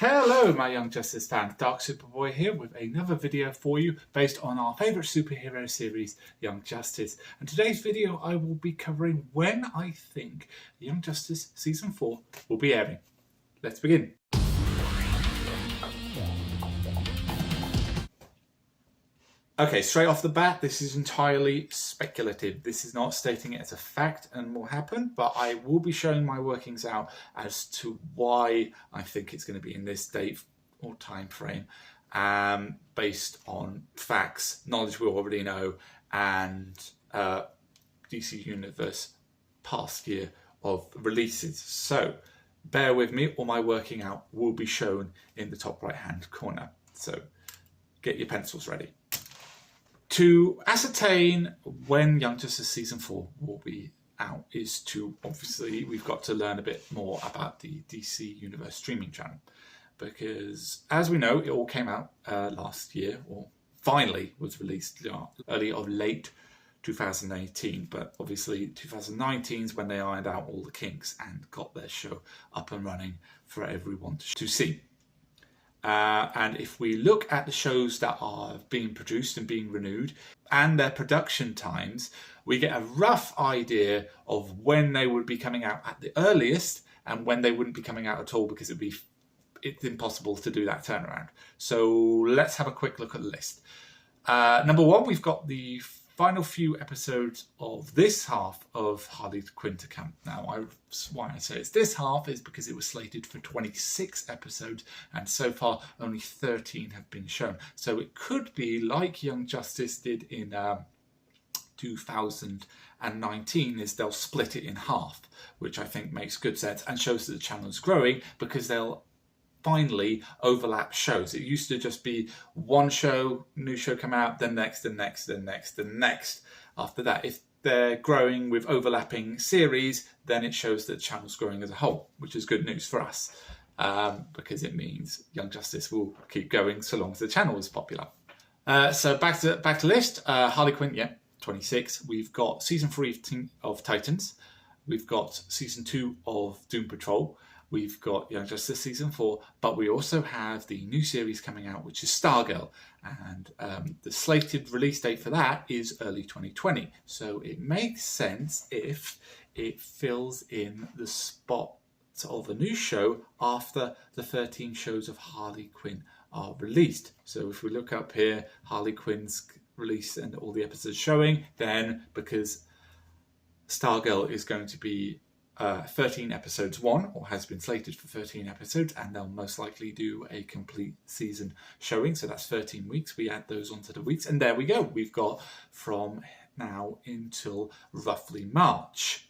Hello my Young Justice fans, Dark Superboy here with another video for you based on our favourite superhero series, Young Justice. And today's video I will be covering when I think Young Justice Season 4 will be airing. Let's begin. Okay, straight off the bat, this is entirely speculative. This is not stating it as a fact and will happen, but I will be showing my workings out as to why I think it's going to be in this date or time frame, based on facts, knowledge we already know, and DC Universe past year of releases. So bear with me, all my working out will be shown in the top right hand corner. So get your pencils ready. To ascertain when Young Justice Season 4 will be out is to, obviously, we've got to learn a bit more about the DC Universe streaming channel. Because, as we know, it all came out last year, or finally was released early or late 2018. But obviously 2019 is when they ironed out all the kinks and got their show up and running for everyone to see. And if we look at the shows that are being produced and being renewed and their production times, we get a rough idea of when they would be coming out at the earliest and when they wouldn't be coming out at all, because it's impossible to do that turnaround. So let's have a quick look at the list. Number one, we've got the final few episodes of this half of Harley Quinn to come. Now, why I say it's this half is because it was slated for 26 episodes, and so far only 13 have been shown. So it could be like Young Justice did in 2019, is they'll split it in half, which I think makes good sense and shows that the channel is growing, because they'll finally overlap shows. It used to just be one show, new show come out, then next, and next, and next, and next. After that, if they're growing with overlapping series, then it shows that the channel's growing as a whole, which is good news for us, because it means Young Justice will keep going so long as the channel is popular. So back to list. Harley Quinn, yeah, 26. We've got Season 3 of Titans. We've got Season 2 of Doom Patrol. We've got Young Justice Season 4, but we also have the new series coming out, which is Stargirl. And the slated release date for that is early 2020. So it makes sense if it fills in the spot of a new show after the 13 shows of Harley Quinn are released. So if we look up here, Harley Quinn's release and all the episodes showing, then because Stargirl is going to be 13 episodes one, or has been slated for 13 episodes, and they'll most likely do a complete season showing, so that's 13 weeks. We add those onto the weeks, and there we go. We've got from now until roughly March.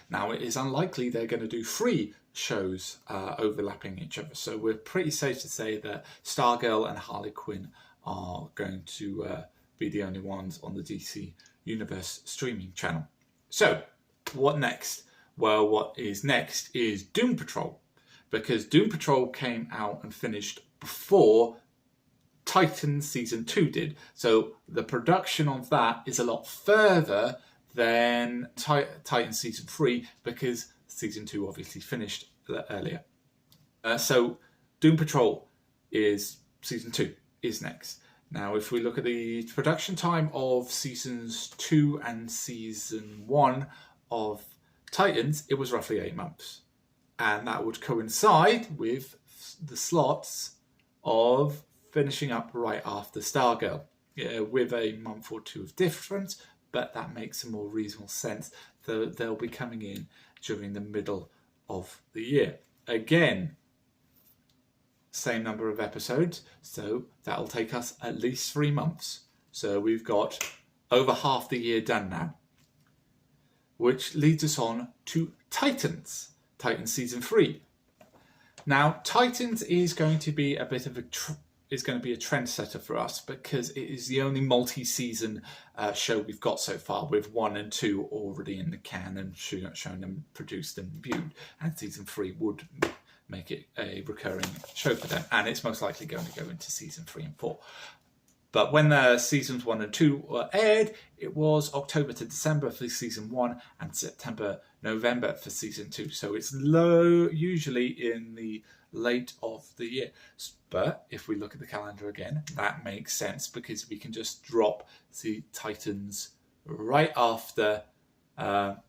Now, it is unlikely they're going to do 3 shows overlapping each other, so we're pretty safe to say that Stargirl and Harley Quinn are going to be the only ones on the DC Universe streaming channel. So what next? Well, what is next is Doom Patrol, because Doom Patrol came out and finished before Titans Season 2 did. So the production of that is a lot further than Titans Season 3, because Season 2 obviously finished earlier. So Doom Patrol is Season 2 is next. Now, if we look at the production time of Seasons 2 and Season 1 of Titans, it was roughly 8 months, and that would coincide with the slots of finishing up right after Stargirl, with a month or 2 of difference, but that makes a more reasonable sense. They'll be coming in during the middle of the year. Again, same number of episodes, so that'll take us at least 3 months. So we've got over half the year done now. Which leads us on to Titans Season 3. Now, Titans is going to be a bit of a trendsetter for us, because it is the only multi-season show we've got so far, with 1 and 2 already in the can and shown and produced and viewed, and Season 3 would make it a recurring show for them, and it's most likely going to go into Season 3 and 4. But when the Seasons 1 and 2 were aired, it was October to December for Season 1 and September, November for Season 2. So it's usually in the late of the year. But if we look at the calendar again, that makes sense because we can just drop the Titans right after Doom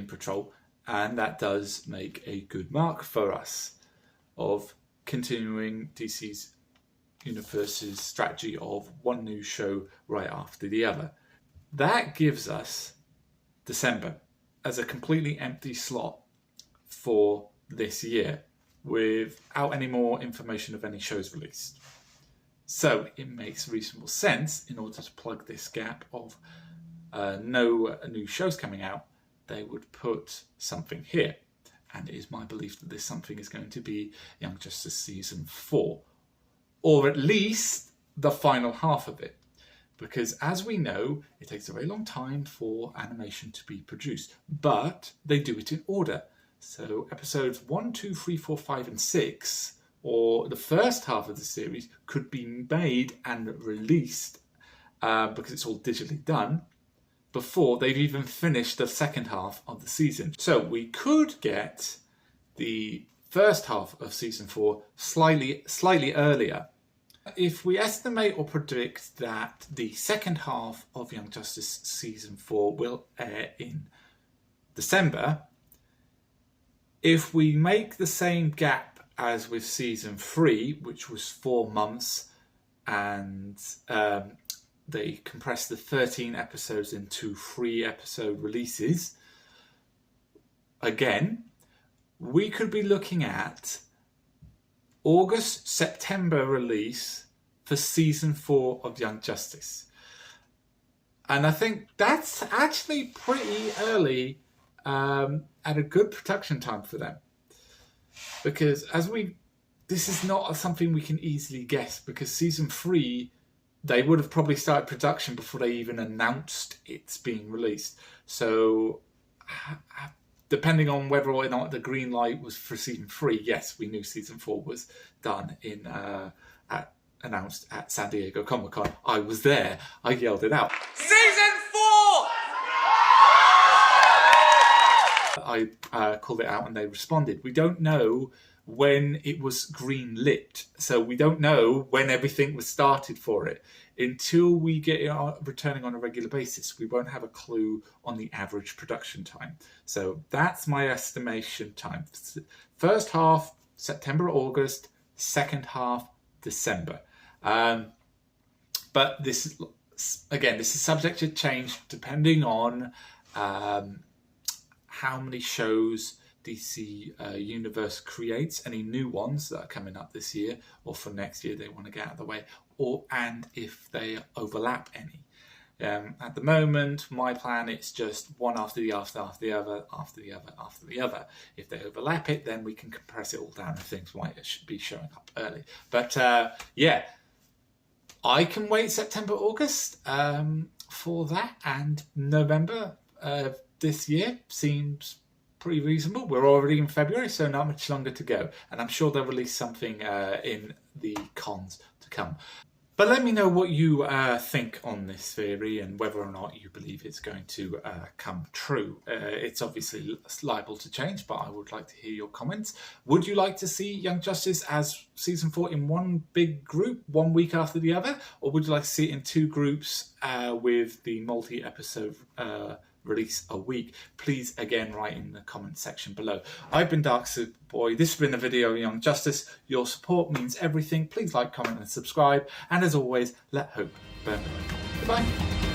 Patrol, and that does make a good mark for us of continuing DC's universe's strategy of one new show right after the other. That gives us December as a completely empty slot for this year without any more information of any shows released. So it makes reasonable sense, in order to plug this gap of no new shows coming out, they would put something here. And it is my belief that this something is going to be Young Justice Season 4. Or at least the final half of it. Because as we know, it takes a very long time for animation to be produced. But they do it in order. So episodes 1, 2, 3, 4, 5 and 6, or the first half of the series, could be made and released, because it's all digitally done, before they've even finished the second half of the season. So we could get the first half of season 4 slightly earlier. If we estimate or predict that the second half of Young Justice season 4 will air in December, if we make the same gap as with season 3, which was 4 months, and they compressed the 13 episodes into 3 episode releases, again, we could be looking at August, September release for season 4 of Young Justice. And I think that's actually pretty early, at a good production time for them. Because this is not something we can easily guess, because season 3, they would have probably started production before they even announced it's being released. So depending on whether or not the green light was for season 3, yes, we knew season 4 was done announced at San Diego Comic-Con. I was there. I yelled it out. Season 4! I called it out and they responded. We don't know when it was green lit, so we don't know when everything was started for it. Until we get it returning on a regular basis, we won't have a clue on the average production time. So that's my estimation time. First half, September, August. Second half, December. But this is subject to change depending on how many shows DC Universe creates, any new ones that are coming up this year or for next year they want to get out of the way, and if they overlap any. At the moment, my plan is just one after the other. If they overlap it, then we can compress it all down and things might be showing up early. But yeah, I can wait September, August for that, and November this year seems pretty reasonable. We're already in February, so not much longer to go. And I'm sure they'll release something in the cons to come. But let me know what you think on this theory and whether or not you believe it's going to come true. It's obviously liable to change, but I would like to hear your comments. Would you like to see Young Justice as season 4 in one big group, 1 week after the other? Or would you like to see it in 2 groups with the multi-episode release a week? Please again write in the comment section below. I've been Dark Superboy. This has been a video of Young Justice. Your support means everything. Please like, comment and subscribe, and as always, let hope burn bright. Goodbye.